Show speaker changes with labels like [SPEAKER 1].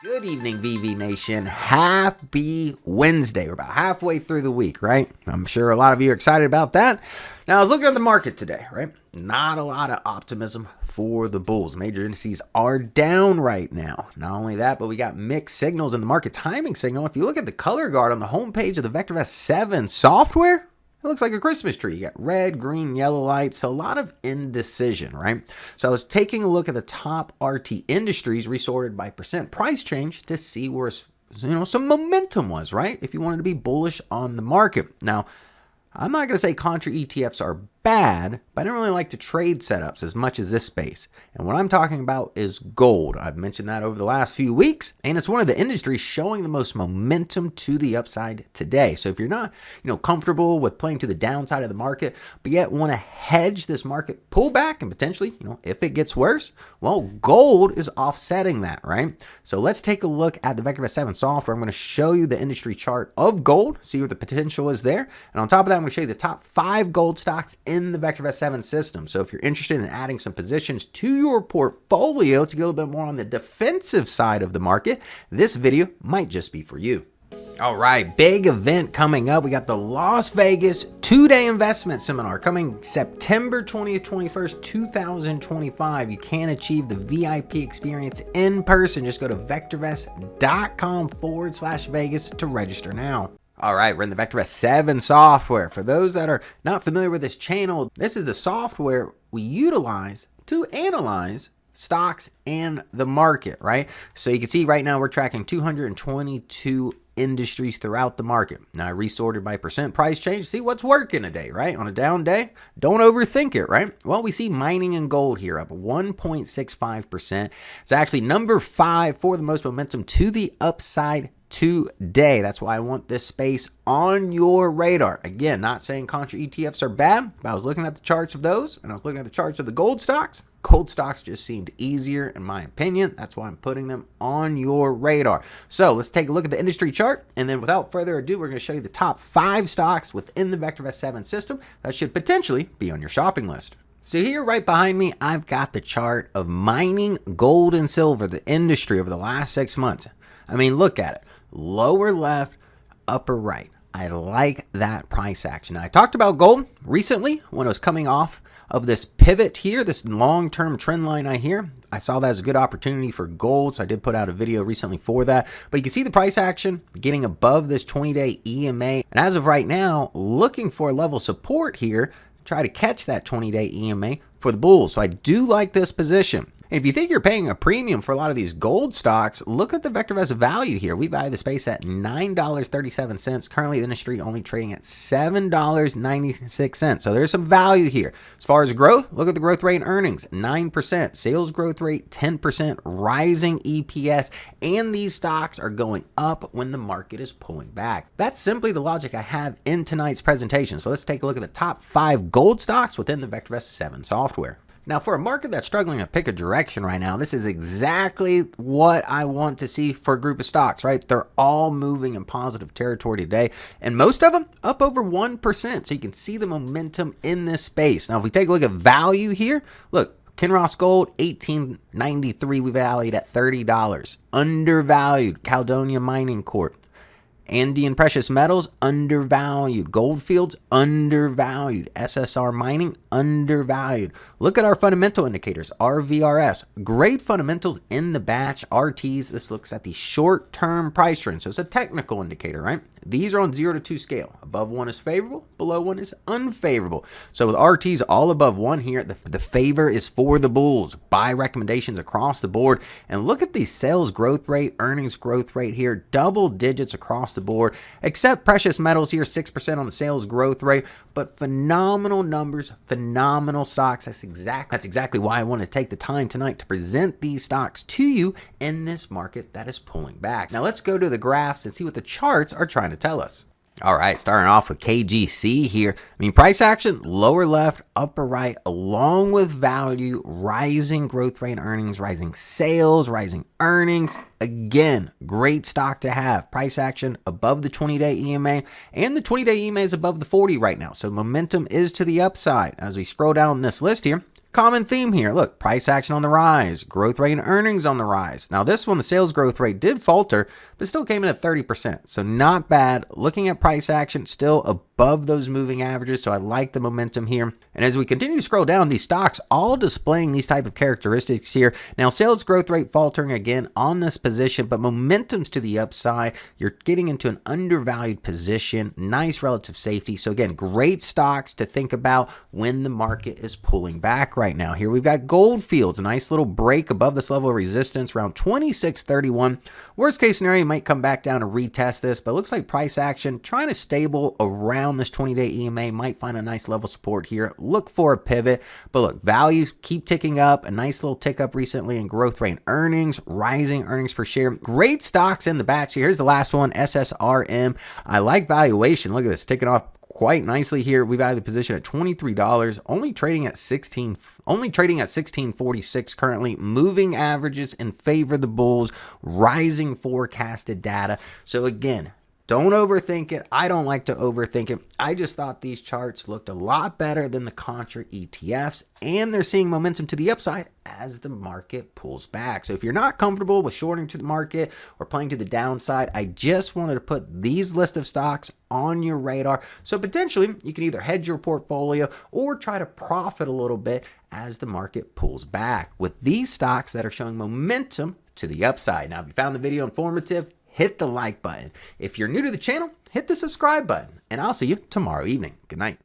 [SPEAKER 1] Good evening, VV Nation. Happy Wednesday. We're about halfway through the week, right? I'm sure a lot of you are excited about that. Now, I was looking at the market today, right? Not a lot of optimism for the bulls. Major indices are down right now. Not only that, but we got mixed signals in the market timing signal. If you look at the color guard on the homepage of the VectorVest 7 software, it looks like a Christmas tree. You got red, green, yellow lights, so a lot of indecision, right? So I was taking a look at the top RT industries resorted by percent price change to see where some momentum was, right? If you wanted to be bullish on the market. Now, I'm not going to say contra ETFs are bad, but I don't really like to trade setups as much as this space. And what I'm talking about is gold. I've mentioned that over the last few weeks, and it's one of the industries showing the most momentum to the upside today. So if you're not, comfortable with playing to the downside of the market, but yet want to hedge this market pullback and potentially, if it gets worse, well, gold is offsetting that, right? So let's take a look at the VectorVest 7 software. I'm going to show you the industry chart of gold, see what the potential is there. And on top of that, I'm going to show you the top 5 gold stocks in the VectorVest 7 system. So if you're interested in adding some positions to your portfolio to get a little bit more on the defensive side of the market, this video might just be for you. All right, big event coming up. We got the Las Vegas 2-day investment seminar coming September 20th, 21st, 2025. You can achieve the VIP experience in person. Just go to vectorvest.com/Vegas to register now. All right, we're in the VectorVest 7 software. For those that are not familiar with this channel, this is the software we utilize to analyze stocks and the market, right? So you can see right now we're tracking 222 industries throughout the market. Now I resorted by percent price change. See what's working today, right? On a down day, don't overthink it, right? Well, we see mining and gold here up 1.65%. It's actually number 5 for the most momentum to the upside today. That's why I want this space on your radar. Again, not saying contra ETFs are bad, but I was looking at the charts of those, and I was looking at the charts of the gold stocks. Gold stocks just seemed easier in my opinion. That's why I'm putting them on your radar. So let's take a look at the industry chart, and then without further ado, we're going to show you the top 5 stocks within the VectorVest 7 system that should potentially be on your shopping list. So here right behind me, I've got the chart of mining, gold, and silver, the industry over the last 6 months. I mean, look at it. Lower left, upper right. I like that price action. Now, I talked about gold recently when it was coming off of this pivot here, this long-term trend line I saw that as a good opportunity for gold, so I did put out a video recently for that. But you can see the price action getting above this 20-day EMA. And as of right now, looking for a level support here, try to catch that 20-day EMA for the bulls. So I do like this position. And if you think you're paying a premium for a lot of these gold stocks, look at the VectorVest value here. We value the space at $9.37. Currently, the industry only trading at $7.96. So there's some value here. As far as growth, look at the growth rate in earnings, 9%. Sales growth rate, 10%. Rising EPS. And these stocks are going up when the market is pulling back. That's simply the logic I have in tonight's presentation. So let's take a look at the top 5 gold stocks within the VectorVest 7 software. Now, for a market that's struggling to pick a direction right now, this is exactly what I want to see for a group of stocks, right? They're all moving in positive territory today, and most of them up over 1%. So you can see the momentum in this space. Now, if we take a look at value here, look, Kinross Gold, $18.93. We valued at $30. Undervalued. Caledonia Mining Corp. Andean Precious Metals, undervalued. Goldfields, undervalued. SSR Mining, undervalued. Look at our fundamental indicators, RVRS. Great fundamentals in the batch, RTs. This looks at the short-term price trend. So it's a technical indicator, right? These are on 0 to 2 scale. Above 1 is favorable, below 1 is unfavorable. So with RTs all above 1 here, the favor is for the bulls. Buy recommendations across the board. And look at the sales growth rate, earnings growth rate here, double digits across the board, except precious metals here, 6% on the sales growth rate, but phenomenal numbers, phenomenal stocks. That's exactly why I want to take the time tonight to present these stocks to you in this market that is pulling back. Now let's go to the graphs and see what the charts are trying to tell us. All right, starting off with KGC here. I mean, price action, lower left, upper right, along with value, rising growth rate earnings, rising sales, rising earnings. Again, great stock to have. Price action above the 20-day EMA, and the 20-day EMA is above the 40 right now. So momentum is to the upside. As we scroll down this list here, Common theme here. Look, price action on the rise, growth rate and earnings on the rise. Now this one, the sales growth rate did falter, but still came in at 30%. So not bad. Looking at price action, still above those moving averages. So I like the momentum here. And as we continue to scroll down, these stocks all displaying these type of characteristics here. Now sales growth rate faltering again on this position, but momentum's to the upside. You're getting into an undervalued position, nice relative safety. So again, great stocks to think about when the market is pulling back right now. Here we've got Goldfields, a nice little break above this level of resistance around 26.31. Worst case scenario, you might come back down and retest this, but it looks like price action trying to stable around this 20-day EMA, might find a nice level support here. Look for a pivot, but look, values keep ticking up, a nice little tick up recently in growth rate and earnings, rising earnings per share. Great stocks in the batch. Here's the last one, SSRM. I like valuation. Look at this, ticking off quite nicely here. We value the position at $23, only trading at 1646 currently. Moving averages in favor of the bulls, rising forecasted data. So again, don't overthink it. I don't like to overthink it. I just thought these charts looked a lot better than the contra ETFs, and they're seeing momentum to the upside as the market pulls back. So if you're not comfortable with shorting to the market or playing to the downside, I just wanted to put these list of stocks on your radar. So potentially you can either hedge your portfolio or try to profit a little bit as the market pulls back with these stocks that are showing momentum to the upside. Now, if you found the video informative, hit the like button. If you're new to the channel, hit the subscribe button, and I'll see you tomorrow evening. Good night.